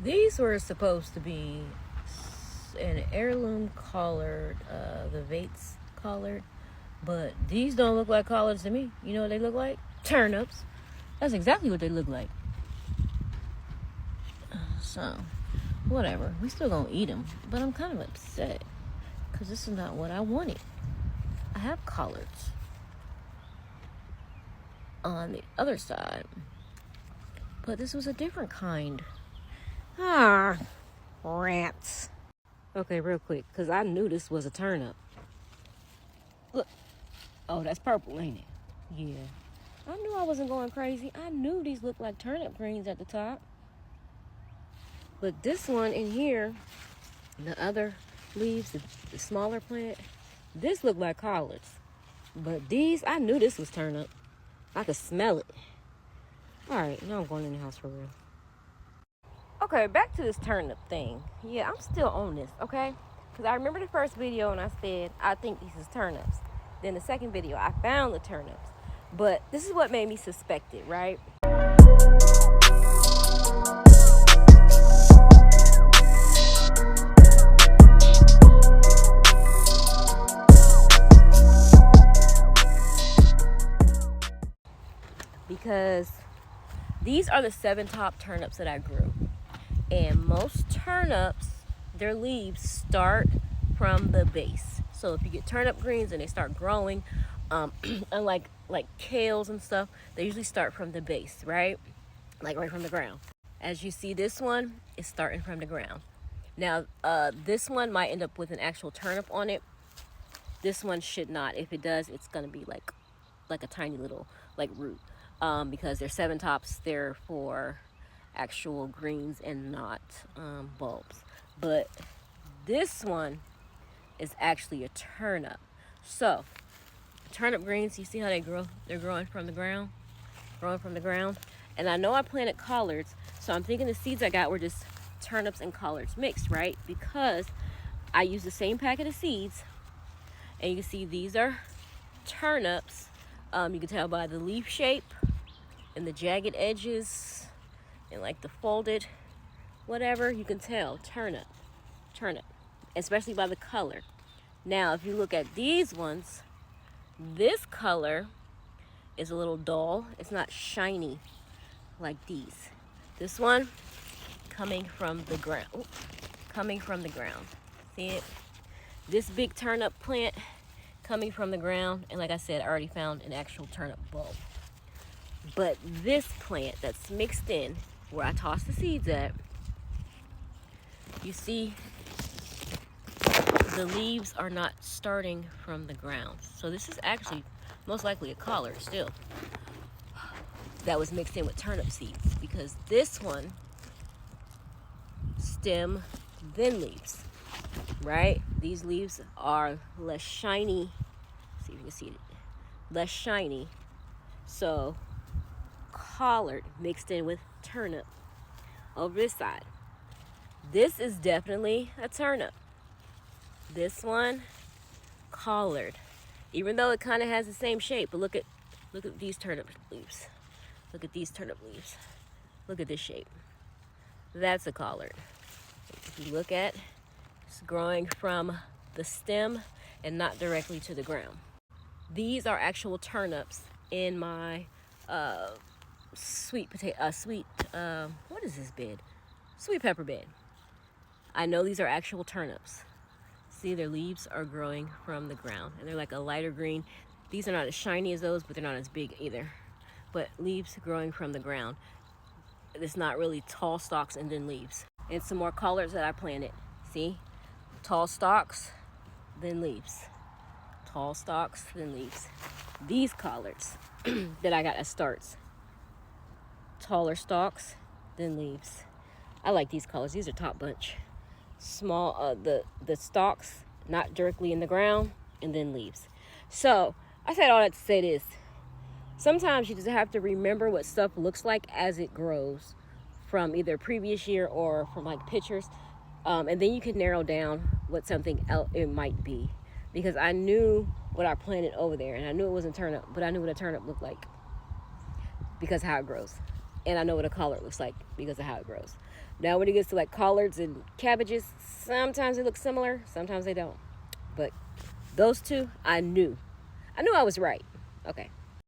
These were supposed to be an heirloom collard, the Vates Collard, but these don't look like collards to me. You know what they look like? Turnips. That's exactly what they look like. So, whatever. We still gonna eat them, but I'm kind of upset because this is not what I wanted. I have collards on the other side, but this was a different kind. Rats. Okay, real quick, because I knew this was a turnip. Look. Oh, that's purple, ain't it? Yeah. I knew I wasn't going crazy. I knew these looked like turnip greens at the top. But this one in here, the other leaves, the smaller plant, this looked like collards. But these, I knew this was turnip. I could smell it. All right, now I'm going in the house for real. Okay, back to this turnip thing. Yeah, I'm still on this, okay? Because I remember the first video and I said, I think these is turnips. Then the second video, I found the turnips. But this is what made me suspect it, right? Because these are the 7 top turnips that I grew. And most turnips, their leaves start from the base. So if you get turnip greens and they start growing, unlike like kales and stuff, they usually start from the base, right? Like right from the ground. As you see, this one is starting from the ground. Now, this one might end up with an actual turnip on it. This one should not. If it does, it's gonna be like a tiny little like root, because they're 7 tops. They're for actual greens and not bulbs. But this one is actually a turnip. So turnip greens, you see how they grow? They're growing from the ground. And I know I planted collards, so I'm thinking the seeds I got were just turnips and collards mixed, right? Because I used the same packet of seeds, and you can see these are turnips. You can tell by the leaf shape and the jagged edges and like the folded whatever, you can tell turnip, especially by the color. Now if you look at these ones, this color is a little dull. It's not shiny like these. This one coming from the ground. See it? This big turnip plant coming from the ground, and like I said, I already found an actual turnip bulb. But this plant that's mixed in, where I tossed the seeds at, you see the leaves are not starting from the ground. So this is actually most likely a collard still that was mixed in with turnip seeds, because this one stem then leaves, right? These leaves are less shiny. See if you can see it. Less shiny. So collard mixed in with turnip over this side. This is definitely a turnip. This one, collard. Even though it kind of has the same shape, but look at these turnip leaves. Look at these turnip leaves. Look at this shape. That's a collard. If you look at, it's growing from the stem and not directly to the ground. These are actual turnips in my sweet what is this bed? Sweet pepper bed. I know these are actual turnips. See, their leaves are growing from the ground, and they're like a lighter green. These are not as shiny as those, but they're not as big either. But leaves growing from the ground. It's not really tall stalks and then leaves. And some more collards that I planted. See? Tall stalks, then leaves. Tall stalks, then leaves. These collards that I got as starts. Taller stalks, then leaves. I like these colors. These are top bunch. Small, the stalks not directly in the ground, and then leaves. So I said all that to say this. Sometimes you just have to remember what stuff looks like as it grows from either previous year or from like pictures, and then you can narrow down what something else it might be. Because I knew what I planted over there, and I knew it wasn't turnip, but I knew what a turnip looked like because of how it grows. And I know what a collard looks like because of how it grows. Now when it gets to like collards and cabbages, sometimes they look similar, sometimes they don't. But those two, I knew I was right. Okay.